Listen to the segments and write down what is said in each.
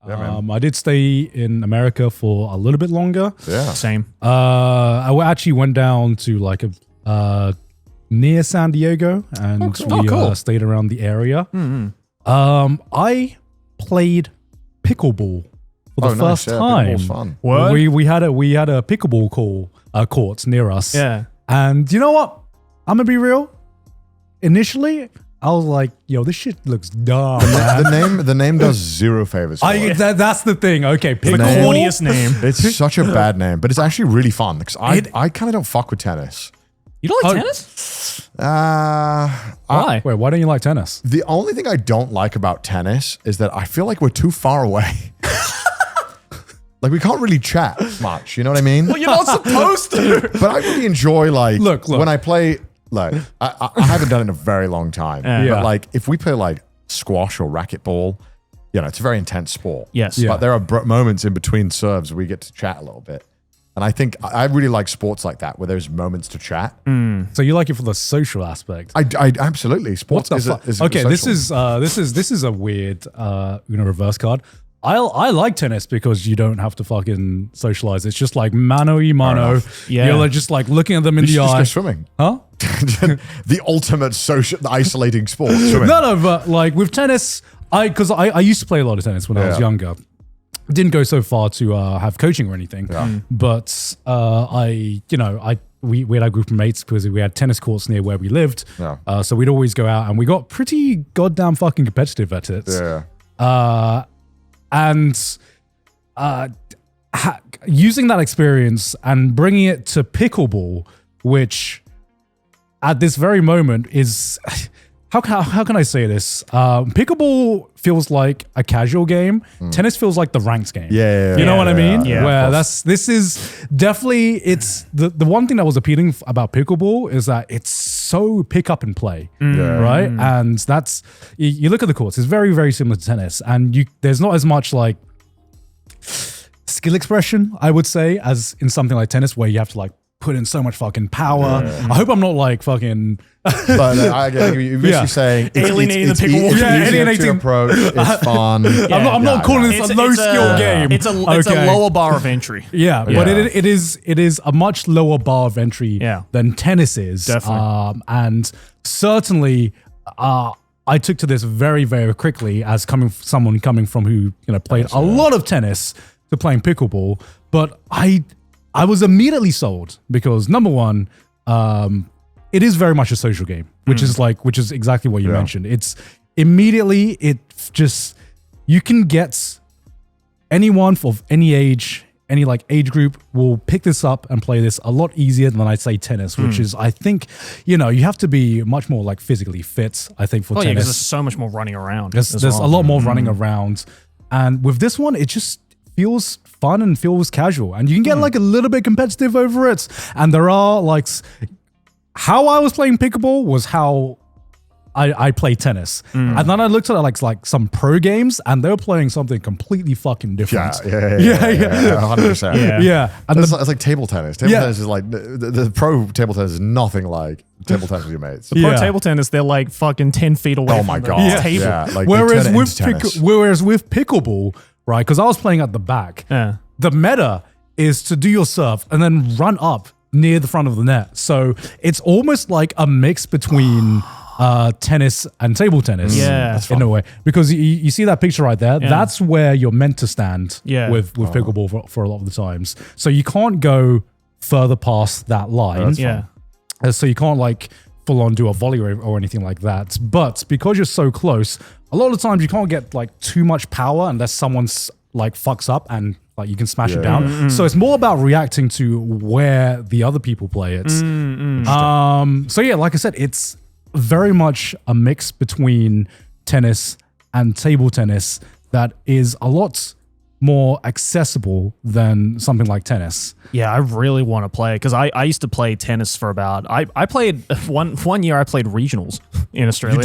I did stay in America for a little bit longer. Yeah. Same. I actually went down to like near San Diego and cool. stayed around the area. I played pickleball for the first time. Pickleball's fun. What? We had a pickleball court near us. Yeah. And you know what? I'm gonna be real. Initially, I was like, "Yo, this shit looks dumb." The name does zero favors. For it. That's the thing. Okay, The pickleball. corniest name. It's such a bad name, but it's actually really fun because I kind of don't fuck with tennis. You don't like tennis? Why? Wait, why don't you like tennis? The only thing I don't like about tennis is that I feel like we're too far away. Like we can't really chat much, you know what I mean? Well, you're not supposed to. But I really enjoy Look. when I play I haven't done it in a very long time. Yeah. But like if we play like squash or racquetball, it's a very intense sport. Yes. Yeah. But there are moments in between serves where we get to chat a little bit. And I think I really like sports like that where there's moments to chat. So you like it for the social aspect? I absolutely. Sports What the is fuck? Okay, this social. is a weird reverse card. I like tennis because you don't have to fucking socialize. It's just like mano y mano. Yeah. You're like just like looking at them in You should the just eye. go swimming. Huh? The ultimate social isolating sport. Swimming. No, but like with tennis, because I used to play a lot of tennis when I was Yeah. younger. Didn't go so far to have coaching or anything, but we had a group of mates because we had tennis courts near where we lived. Yeah. So we'd always go out and we got pretty goddamn fucking competitive at it. Yeah. Using that experience and bringing it to pickleball, which at this very moment is how can I say this? Pickleball feels like a casual game. Tennis feels like the ranked game. Yeah. You know what I mean? Yeah, Where this is definitely it's the one thing that was appealing about pickleball is that it's so pick up and play, right? And that's you look at the courts. It's very very similar to tennis, and there's not as much like skill expression, I would say, as in something like tennis where you have to like put in so much fucking power. I hope I'm not like fucking. But I get you're basically saying Alienating the pickleball. It's Yeah, easy to alienating. approach. It's fun. I'm not calling this a low skill game. It's a lower bar of entry. Yeah, but it is a much lower bar of entry than tennis is. Definitely. And certainly, I took to this very, very quickly as someone coming from who played a lot of tennis to playing pickleball. But I was immediately sold because number one, it is very much a social game, which is exactly what you mentioned. It's immediately you can get anyone of any age, any like age group will pick this up and play this a lot easier than I'd say tennis, which is I think you have to be much more like physically fit. I think for Yeah, tennis, because there's so much more running around. there's a lot more running around, and with this one, it just feels fun and feels casual, and you can get like a little bit competitive over it. And there are like how I was playing pickleball was how I play tennis, and then I looked at like some pro games, and they were playing something completely fucking different. Yeah, 100%. Yeah. And It's like table tennis. Table tennis is like the pro table tennis is nothing like table tennis with your mates. Pro table tennis, they're like fucking 10 feet away. Oh from my the God. table. Yeah, like whereas they with turn it into tennis. whereas with pickleball, right? Because I was playing at the back. Yeah. The meta is to do your serve and then run up near the front of the net. So it's almost like a mix between tennis and table tennis. Yeah. in a way, because you see that picture right there. That's where you're meant to stand. With pickleball for a lot of the times. So you can't go further past that line. So you can't like full on do a volley or anything like that. But because you're so close, a lot of times you can't get like too much power unless someone's like fucks up and like you can smash it down. So it's more about reacting to where the other people play it. So yeah, like I said, it's very much a mix between tennis and table tennis that is a lot more accessible than something like tennis. Yeah, I really want to play because I used to play tennis for about I played one year I played regionals in Australia.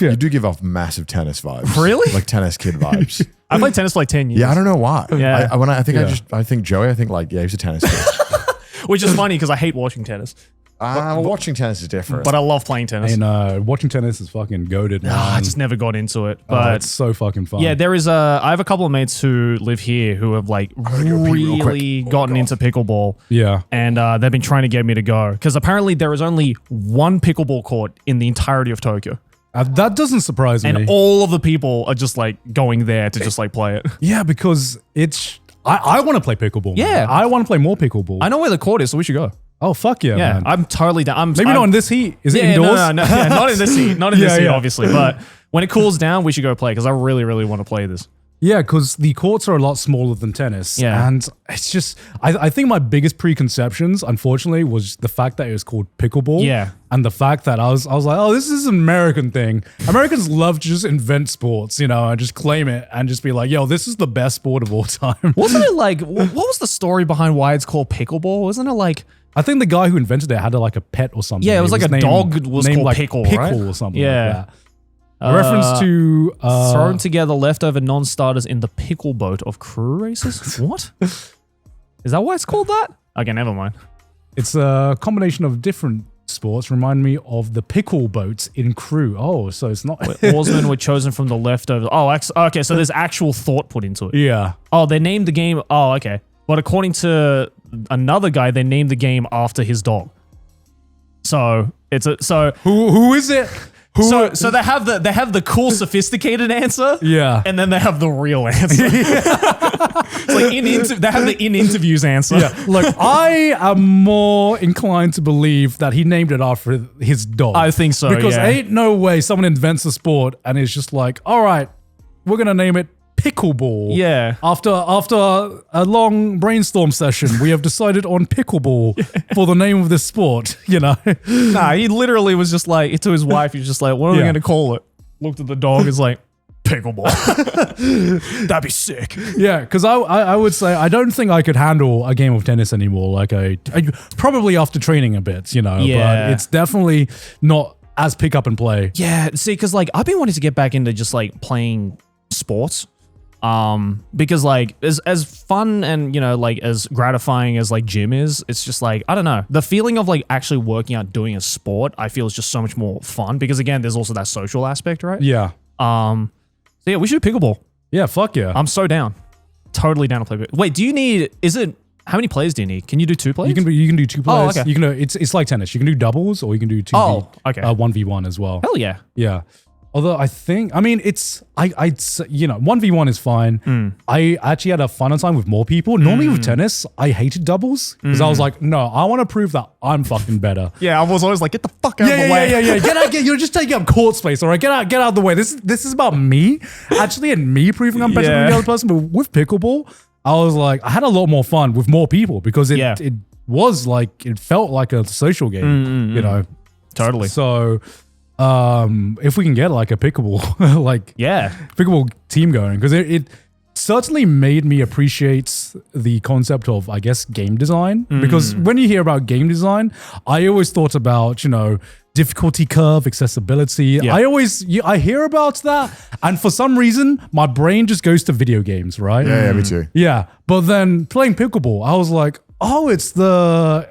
You do give off massive tennis vibes. Really? Like tennis kid vibes. I played tennis for like 10 years. Yeah, I don't know why. Yeah. I think Joey, he's a tennis kid. Which is funny because I hate watching tennis. Watching tennis is different. But I love playing tennis. And watching tennis is fucking goated, man. I just never got into it. But it's so fucking fun. Yeah, I have a couple of mates who live here who have like really gotten into pickleball. Yeah. And they've been trying to get me to go. Because apparently there is only one pickleball court in the entirety of Tokyo. That doesn't surprise me. And all of the people are just like going there to just like play it. Yeah, because it's... I want to play pickleball. Yeah. Man. I want to play more pickleball. I know where the court is, so we should go. Oh, fuck yeah, man. I'm totally down. Maybe not in this heat. Is it indoors? No, yeah, not in this heat. Not in this heat, obviously. But when it cools down, we should go play because I really, really want to play this. Yeah, because the courts are a lot smaller than tennis. Yeah. And it's just, I think my biggest preconceptions, unfortunately, was the fact that it was called pickleball. Yeah. And the fact that I was like, oh, this is an American thing. Americans love to just invent sports, and just claim it and just be like, yo, this is the best sport of all time. Wasn't it like, what was the story behind why it's called pickleball? Wasn't it like... I think the guy who invented it had like a pet or something. Yeah, it was like a dog was called like Pickle, right? Or something yeah. like that. A reference to... thrown together leftover non-starters in the pickle boat of crew races? What? Is that why it's called that? Okay, never mind. It's a combination of different sports. Remind me of the pickle boats in Crew. Oh, so it's not... Oarsmen were chosen from the leftovers. Oh, okay, so there's actual thought put into it. Yeah. Oh, they named the game... Oh, okay. But according to another guy, they named the game after his dog. So it's a... So... Who is it? So they have the cool sophisticated answer, yeah, and then they have the real answer. It's like they have the in interviews answer. Yeah, like I am more inclined to believe that he named it after his dog. I think so, because ain't no way someone invents a sport and is just like, all right, we're gonna name it pickleball. Yeah. After a long brainstorm session, we have decided on pickleball for the name of this sport. Nah, he literally was just like, to his wife, he was just like, what are we going to call it? Looked at the dog, is like, pickleball. That'd be sick. Yeah, because I would say I don't think I could handle a game of tennis anymore. Like probably after training a bit, Yeah. But it's definitely not as pick up and play. Yeah, see, because like I've been wanting to get back into just like playing sports. Because like as fun and like as gratifying as like gym is, it's just like, I don't know, the feeling of like actually working out doing a sport I feel is just so much more fun because again there's also that social aspect, right? Yeah. So yeah, we should do pickleball. Yeah, fuck yeah. I'm so down. Totally down to play. Wait, how many players do you need? Can you do 2 players? You can do 2 players. Oh, okay. You can do, it's like tennis. You can do doubles or you can do 1v1 as well. Hell yeah. Yeah. Although it's 1v1 is fine. I actually had a funner time with more people. Normally with tennis, I hated doubles because I was like, no, I want to prove that I'm fucking better. Yeah, I was always like, get the fuck out of the way. Yeah. Get out, you're just taking up court space, all right? Get out of the way. This is about me, actually, and me proving I'm better than the other person. But with pickleball, I was like, I had a lot more fun with more people because it felt like a social game, Totally. So if we can get like a pickleball, pickleball team going, because it certainly made me appreciate the concept of, I guess, game design. Because when you hear about game design, I always thought about, difficulty curve, accessibility. Yeah. I hear about that, and for some reason, my brain just goes to video games, right? Yeah, me too. Yeah, but then playing pickleball, I was like, oh, it's the,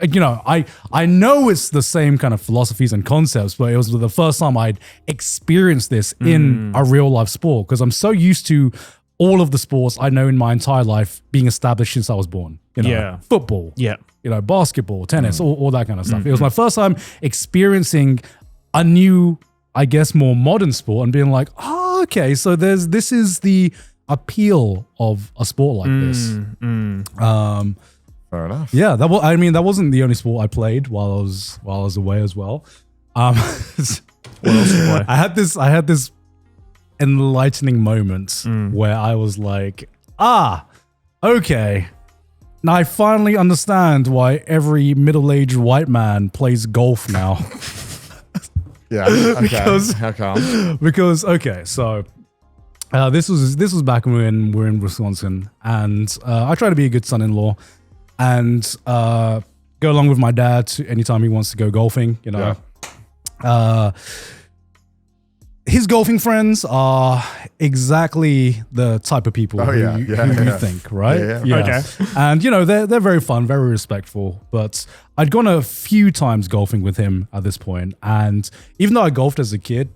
I know it's the same kind of philosophies and concepts, but it was the first time I'd experienced this in a real life sport because I'm so used to all of the sports I know in my entire life being established since I was born. Football, basketball, tennis, all that kind of stuff. It was my first time experiencing a new, I guess, more modern sport and being like, oh, okay, so this is the appeal of a sport like this. Fair enough. Yeah, that wasn't the only sport I played while I was away as well. What else did you play? I had this enlightening moment where I was like, okay. Now I finally understand why every middle-aged white man plays golf now. Yeah, okay. How come? Because so this was back when we were in Wisconsin, and I try to be a good son-in-law and go along with my dad anytime he wants to go golfing. his golfing friends are exactly the type of people who you think, right? Yeah. Okay. And, they're very fun, very respectful. But I'd gone a few times golfing with him at this point. And even though I golfed as a kid,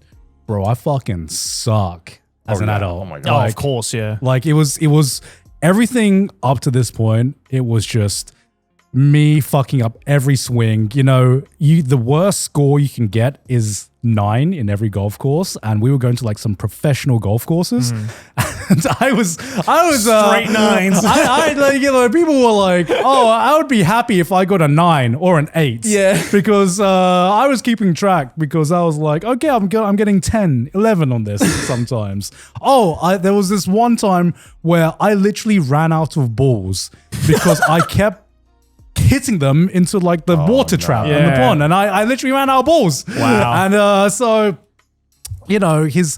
bro, I fucking suck as an adult. Oh, my God. Oh, of course, yeah. Like, it was everything up to this point. It was just me fucking up every swing. The worst score you can get is 9 in every golf course, and we were going to like some professional golf courses, and I was Straight 9s. I people were like, oh, I would be happy if I got a 9 or an 8, because I was keeping track, because I was like, okay, I'm getting 10, 11 on this sometimes. There was this one time where I literally ran out of balls because I kept hitting them into like the water trap in the pond, and I literally ran out of balls. Wow. And so his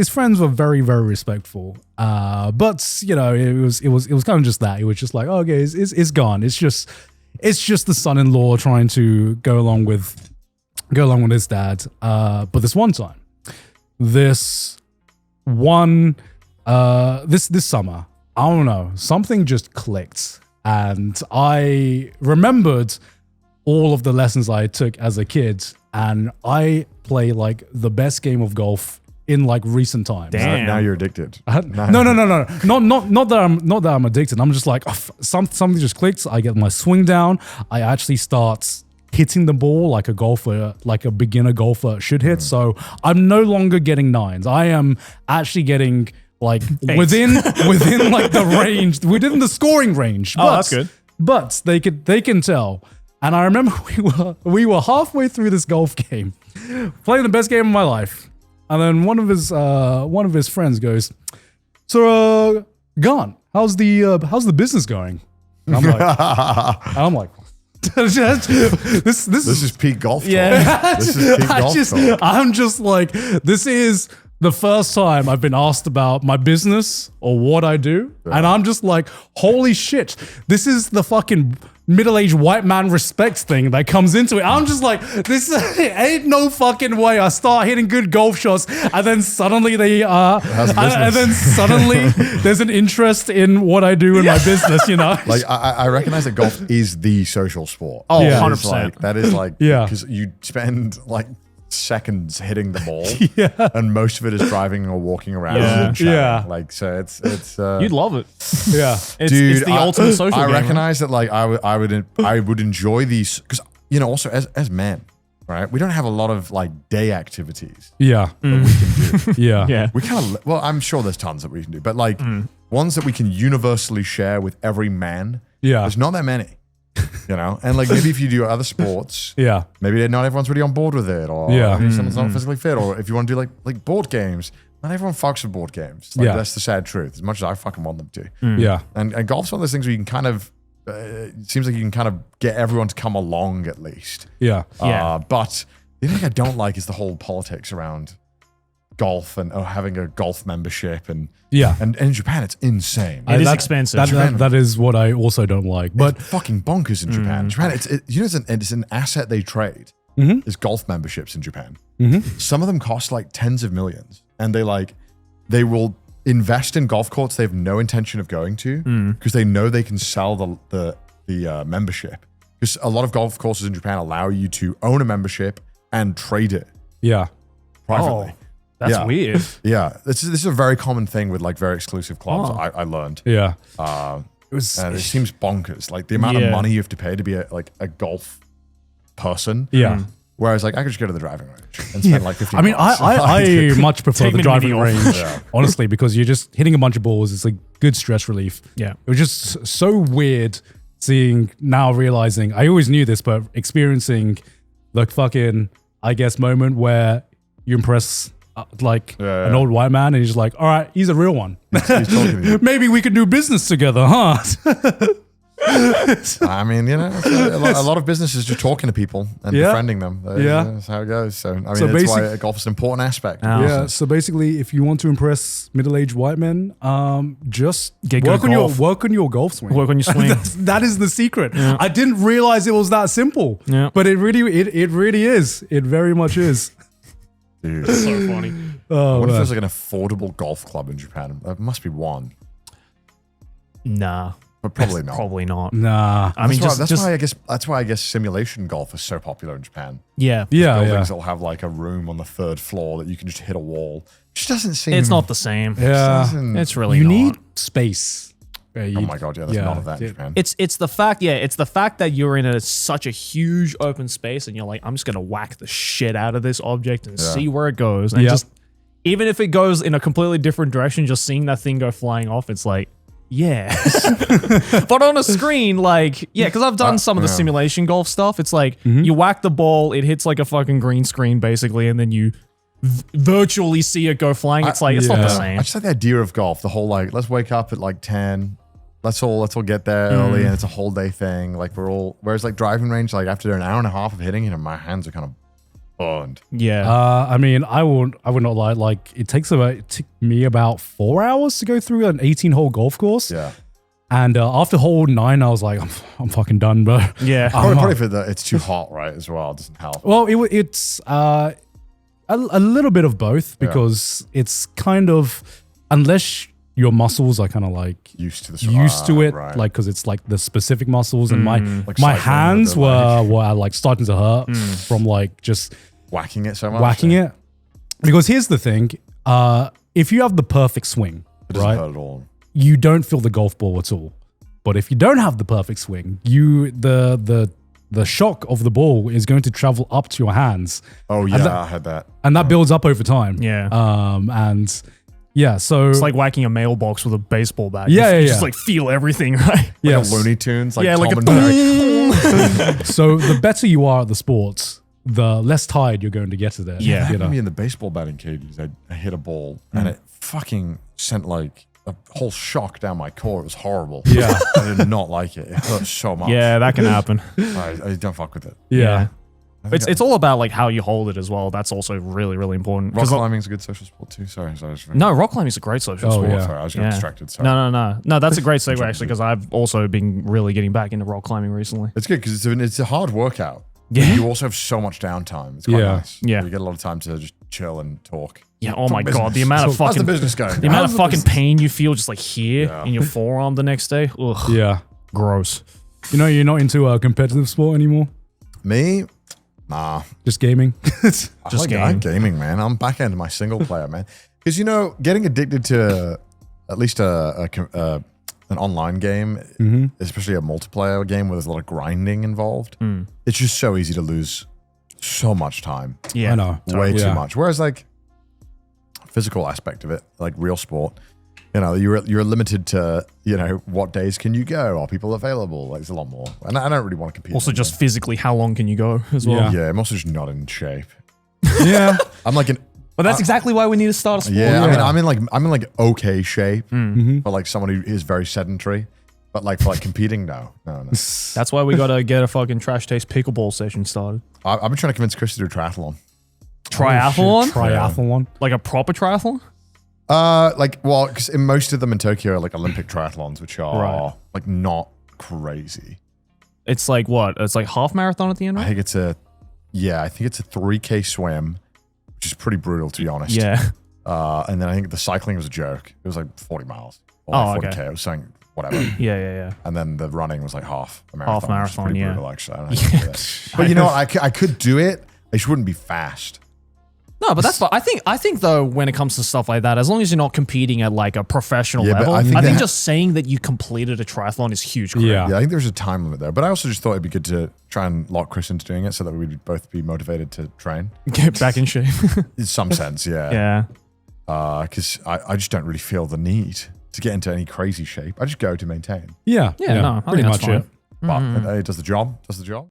friends were very, very respectful, but it was kind of just that. It was just like, okay, it's gone. It's just the son-in-law trying to go along with his dad. But this one time, this summer, I don't know, something just clicked. And I remembered all of the lessons I took as a kid, and I play like the best game of golf in like recent times. Damn. Now you're addicted. No. Not that I'm addicted. I'm just like, something just clicks. I get my swing down. I actually start hitting the ball like a beginner golfer should hit. So I'm no longer getting 9s. I am actually getting like within like the range, within the scoring range. Oh, that's good. But they can tell. And I remember we were halfway through this golf game, playing the best game of my life. And then one of his friends goes, "So, Gon, how's the business going?" And I'm like, this is peak golf talk. Yeah. This is peak golf talk. I'm just like, this is the first time I've been asked about my business or what I do. Yeah. And I'm just like, holy shit, this is the fucking middle-aged white man respects thing that comes into it. I'm just like, this ain't no fucking way. I start hitting good golf shots, and then suddenly there's an interest in what I do in my business, Like, I recognize that golf is the social sport. Oh, yeah. 100%. That is like, yeah, because you spend like seconds hitting the ball, and most of it is driving or walking around. Yeah. Like, so it's you'd love it. Yeah, it's the ultimate social game. I recognize that like I would enjoy these, because also as men, right, we don't have a lot of like day activities that we can do. Yeah. We kind of, well, I'm sure there's tons that we can do, but like ones that we can universally share with every man, there's not that many. And like maybe if you do other sports, maybe not everyone's really on board with it, or maybe someone's not physically fit, or if you want to do like board games, not everyone fucks with board games. Like, that's the sad truth, as much as I fucking want them to. And golf's one of those things where you can kind of, it seems like you can kind of get everyone to come along at least. But the thing I don't like is the whole politics around golf and having a golf membership, and in Japan it's insane. It is expensive. That is what I also don't like. But it's fucking bonkers in Japan. Japan, it's an asset they trade. Is golf memberships in Japan. Some of them cost like tens of millions, and they will invest in golf courts they have no intention of going to, because they know they can sell the membership. Because a lot of golf courses in Japan allow you to own a membership and trade it. Privately. That's weird. Yeah, this is a very common thing with like very exclusive clubs. I learned. Yeah, it seems bonkers. Like the amount of money you have to pay to be a golf person. Yeah. Whereas like I could just go to the driving range and spend like 15 I mean, bucks. I much prefer the driving range, honestly, because you're just hitting a bunch of balls. It's like good stress relief. Yeah. It was just so weird realizing, I always knew this, but experiencing the fucking, I guess, moment where you impress an old white man, and he's just like, all right, he's a real one. He's talking to you. Maybe we could do business together, huh? I mean, a lot of businesses just talking to people and befriending them. That's how it goes. So, I mean, that's why golf is an important aspect. So basically, if you want to impress middle-aged white men, just work on your golf swing. Work on your swing. That is the secret. Yeah. I didn't realize it was that simple. Yeah. But it really is. It very much is. Dude. It's so funny. I wonder if there's like an affordable golf club in Japan. There must be one. Nah. But probably not. Probably not. Nah. That's why I guess simulation golf is so popular in Japan. Yeah. Buildings that'll have like a room on the 3rd floor that you can just hit a wall. It just doesn't seem. It's not the same. Yeah. It's really you not. need space. Oh my god, yeah, there's none of that in Japan. It's the fact, it's the fact that you're in such a huge open space and you're like, I'm just gonna whack the shit out of this object and see where it goes. And just even if it goes in a completely different direction, just seeing that thing go flying off, it's like, yes. But on a screen, like, because I've done some of the simulation golf stuff. It's like you whack the ball, it hits like a fucking green screen basically, and then you virtually see it go flying. It's like, it's not the same. I just like the idea of golf, the whole like, let's wake up at like 10. Let's all get there early, and it's a whole day thing. Like whereas like driving range, like after an hour and a half of hitting it, my hands are kind of burned. Yeah. I mean, I would not lie. Like it took me about 4 hours to go through an 18-hole golf course. Yeah. And after hole 9, I was like, I'm fucking done, bro. Yeah. Probably if it's too hot, right? As well, it doesn't help. Well, it's a little bit of both because it's kind of, unless your muscles are kind of like used to it, right. Like because it's like the specific muscles, and my hands were like starting to hurt from like just whacking it so much. Because here's the thing: if you have the perfect swing, it doesn't hurt at all. You don't feel the golf ball at all. But if you don't have the perfect swing, the shock of the ball is going to travel up to your hands. Oh yeah, I had that, and that builds up over time. Yeah, so it's like whacking a mailbox with a baseball bat. You just like feel everything, right? Like a Looney Tunes, like Tom and Jerry. So the better you are at the sports, the less tired you're going to get to there. Yeah, happened to me in the baseball batting cages. I hit a ball and it fucking sent like a whole shock down my core. It was horrible. Yeah, I did not like it. It hurt so much. Yeah, that can happen. I don't fuck with it. Yeah. It's all about like how you hold it as well. That's also really, really important. Rock climbing's a good social sport too. Sorry. No, rock climbing is a great social sport. Yeah. Sorry, I was getting distracted. Sorry. No. That's a great segue actually, because I've also been really getting back into rock climbing recently. It's good because it's a hard workout. Yeah. You also have so much downtime. It's quite nice. Yeah. You get a lot of time to just chill and talk. Yeah. Oh my god, the amount of fucking how's the business going? The amount of fucking pain you feel just like here in your forearm the next day. Ugh. Yeah. Gross. You know, you're not into a competitive sport anymore. Me? Nah. Just gaming? I'm gaming, man. I'm back into my single player, man. Because, you know, getting addicted to at least an online game, especially a multiplayer game where there's a lot of grinding involved, it's just so easy to lose so much time. Yeah. I know. Way too much. Whereas, like, physical aspect of it, like real sport, you know, you're limited to, you know, what days can you go? Are people available? Like, there's a lot more. And I don't really want to compete. Also, just physically, how long can you go as well? Yeah, I'm also just not in shape. Yeah. I'm like but that's exactly why we need to start a sport. Yeah, I mean, I'm in like okay shape for like someone who is very sedentary. But like for like competing, no. That's why we gotta get a fucking trash taste pickleball session started. I've been trying to convince Chris to do triathlon. Triathlon? Triathlon? Like a proper triathlon? Because in most of them in Tokyo are like Olympic triathlons, which are like not crazy. It's like what? It's like half marathon at the end, right? I think it's a 3K swim, which is pretty brutal to be honest. Yeah. And then I think the cycling was a joke. It was like 40 miles. Or 40K. It was saying whatever. Yeah. And then the running was like half a marathon. Half marathon, yeah. Brutal, actually. I don't know how to do that. But you know what? I could do it. I just wouldn't be fast. No, but that's fine. I think though, when it comes to stuff like that, as long as you're not competing at like a professional level, I think just saying that you completed a triathlon is huge. Yeah, I think there's a time limit there. But I also just thought it'd be good to try and lock Chris into doing it so that we'd both be motivated to train. Get back in shape. In some sense, yeah. Yeah. Because I just don't really feel the need to get into any crazy shape. I just go to maintain. Yeah. No, pretty much it. But it does the job.